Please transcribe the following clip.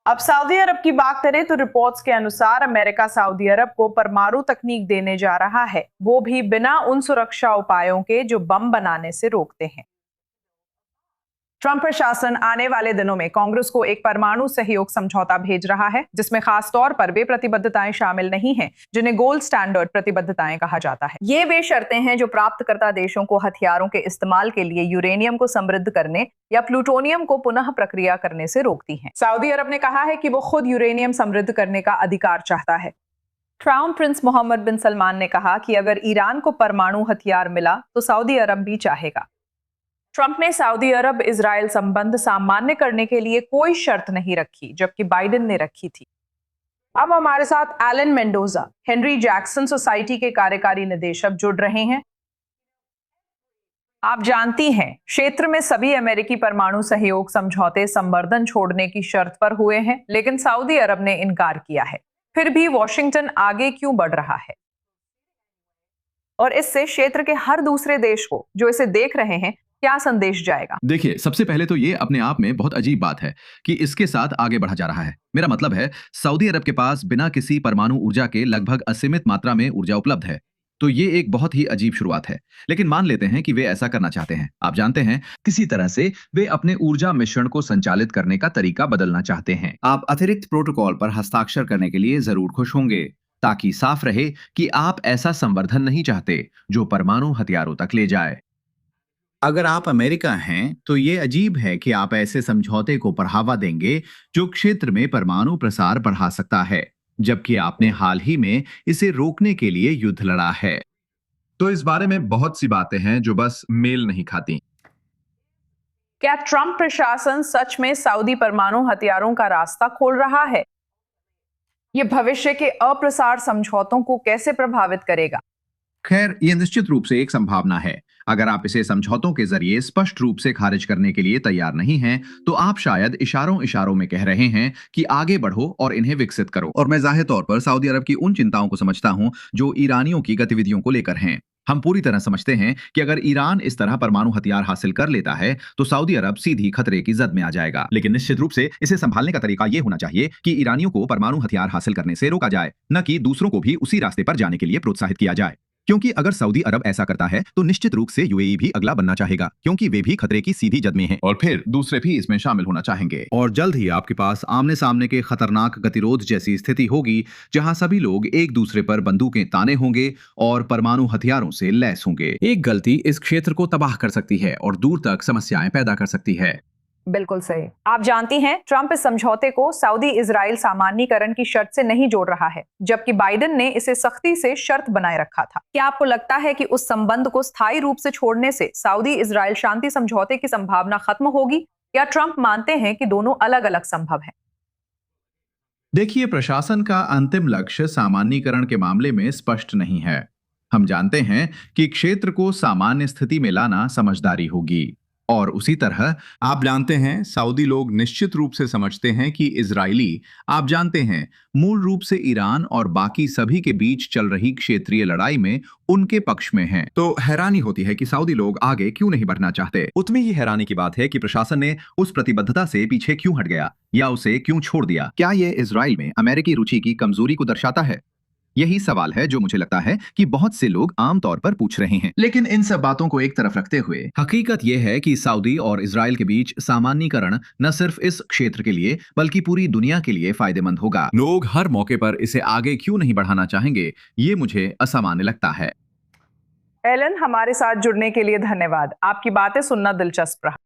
अब सऊदी अरब की बात करें तो रिपोर्ट्स के अनुसार अमेरिका सऊदी अरब को परमाणु तकनीक देने जा रहा है, वो भी बिना उन सुरक्षा उपायों के जो बम बनाने से रोकते हैं। ट्रंप प्रशासन आने वाले दिनों में कांग्रेस को एक परमाणु सहयोग समझौता भेज रहा है, जिसमें खास तौर पर वे प्रतिबद्धताएं शामिल नहीं हैं जिन्हें गोल्ड स्टैंडर्ड प्रतिबद्धताएं कहा जाता है। ये वे शर्तें हैं जो प्राप्तकर्ता देशों को हथियारों के इस्तेमाल के लिए यूरेनियम को समृद्ध करने या प्लूटोनियम को पुनः प्रक्रिया करने से रोकती हैं। सऊदी अरब ने कहा है कि वो खुद यूरेनियम समृद्ध करने का अधिकार चाहता है। क्राउन प्रिंस मोहम्मद बिन सलमान ने कहा कि अगर ईरान को परमाणु हथियार मिला तो सऊदी अरब भी चाहेगा। ट्रंप ने सऊदी अरब इजराइल संबंध सामान्य करने के लिए कोई शर्त नहीं रखी, जबकि बाइडेन ने रखी थी। अब हमारे साथ Alan Mendoza, Henry Jackson Society के कार्यकारी निदेशक जुड़ रहे हैं। आप जानती हैं, क्षेत्र में सभी अमेरिकी परमाणु सहयोग समझौते संवर्धन छोड़ने की शर्त पर हुए हैं, लेकिन सऊदी अरब ने इनकार किया है। फिर भी वॉशिंगटन आगे क्यों बढ़ रहा है और इससे क्षेत्र के हर दूसरे देश को जो इसे देख रहे हैं क्या संदेश जाएगा? देखिए, सबसे पहले तो ये अपने आप में बहुत अजीब बात है कि इसके साथ आगे बढ़ा जा रहा है। मेरा मतलब है, सऊदी अरब के पास बिना किसी परमाणु ऊर्जा के लगभग असीमित मात्रा में ऊर्जा उपलब्ध है। तो ये एक बहुत ही अजीब शुरुआत है, लेकिन मान लेते हैं कि वे ऐसा करना चाहते हैं। आप जानते हैं, किसी तरह से वे अपने ऊर्जा मिश्रण को संचालित करने का तरीका बदलना चाहते हैं। आप अतिरिक्त प्रोटोकॉल पर हस्ताक्षर करने के लिए जरूर खुश होंगे, ताकि साफ रहे कि आप ऐसा संवर्धन नहीं चाहते जो परमाणु हथियारों तक ले जाए। अगर आप अमेरिका हैं तो ये अजीब है कि आप ऐसे समझौते को बढ़ावा देंगे जो क्षेत्र में परमाणु प्रसार बढ़ा सकता है, जबकि आपने हाल ही में इसे रोकने के लिए युद्ध लड़ा है। तो इस बारे में बहुत सी बातें हैं जो बस मेल नहीं खाती। क्या ट्रंप प्रशासन सच में सऊदी परमाणु हथियारों का रास्ता खोल रहा है? ये भविष्य के अप्रसार समझौतों को कैसे प्रभावित करेगा? खैर, यह निश्चित रूप से एक संभावना है। अगर आप इसे समझौतों के जरिए स्पष्ट रूप से खारिज करने के लिए तैयार नहीं हैं, तो आप शायद इशारों इशारों में कह रहे हैं कि आगे बढ़ो और इन्हें विकसित करो। और मैं जाहिर तौर पर सऊदी अरब की उन चिंताओं को समझता हूं जो ईरानियों की गतिविधियों को लेकर हैं। हम पूरी तरह समझते हैं कि अगर ईरान इस तरह परमाणु हथियार हासिल कर लेता है तो सऊदी अरब सीधी खतरे की जद में आ जाएगा। लेकिन निश्चित रूप से इसे संभालने का तरीका यह होना चाहिए कि ईरानियों को परमाणु हथियार हासिल करने से रोका जाए, न कि दूसरों को भी उसी रास्ते पर जाने के लिए प्रोत्साहित किया जाए। क्योंकि अगर सऊदी अरब ऐसा करता है तो निश्चित रूप से यूएई भी अगला बनना चाहेगा, क्योंकि वे भी खतरे की सीधी जद में हैं। और फिर दूसरे भी इसमें शामिल होना चाहेंगे। और जल्द ही आपके पास आमने सामने के खतरनाक गतिरोध जैसी स्थिति होगी, जहां सभी लोग एक दूसरे पर बंदूकें ताने होंगे और परमाणु हथियारों से लैस होंगे। एक गलती इस क्षेत्र को तबाह कर सकती है और दूर तक समस्याएं पैदा कर सकती है। बिल्कुल सही। आप जानती हैं, ट्रंप इस समझौते को सऊदी इजराइल सामान्यीकरण की शर्त से नहीं जोड़ रहा है, जबकि बाइडेन ने इसे सख्ती से शर्त बनाए रखा था। क्या आपको लगता है कि उस संबंध को स्थायी रूप से छोड़ने से सऊदी इजराइल शांति समझौते की संभावना खत्म होगी, या ट्रंप मानते हैं कि दोनों अलग अलग संभव हैं? देखिए, प्रशासन का अंतिम लक्ष्य सामान्यीकरण के मामले में स्पष्ट नहीं है। हम जानते हैं कि क्षेत्र को सामान्य स्थिति में लाना समझदारी होगी, और उसी तरह आप जानते हैं, सऊदी लोग निश्चित रूप से समझते हैं कि इजरायली, आप जानते हैं, मूल रूप से ईरान और बाकी सभी के बीच चल रही क्षेत्रीय लड़ाई में उनके पक्ष में हैं। तो हैरानी होती है कि सऊदी लोग आगे क्यों नहीं बढ़ना चाहते। उतनी ही हैरानी की बात है कि प्रशासन ने उस प्रतिबद्धता से पीछे क्यों हट गया या उसे क्यों छोड़ दिया। क्या यह इजराइल में अमेरिकी रुचि की कमजोरी को दर्शाता है? यही सवाल है जो मुझे लगता है कि बहुत से लोग आमतौर पर पूछ रहे हैं। लेकिन इन सब बातों को एक तरफ रखते हुए हकीकत यह है कि सऊदी और इजराइल के बीच सामान्यीकरण न सिर्फ इस क्षेत्र के लिए बल्कि पूरी दुनिया के लिए फायदेमंद होगा। लोग हर मौके पर इसे आगे क्यों नहीं बढ़ाना चाहेंगे, ये मुझे असामान्य लगता है। एलन, हमारे साथ जुड़ने के लिए धन्यवाद। आपकी बातें सुनना दिलचस्प रहा।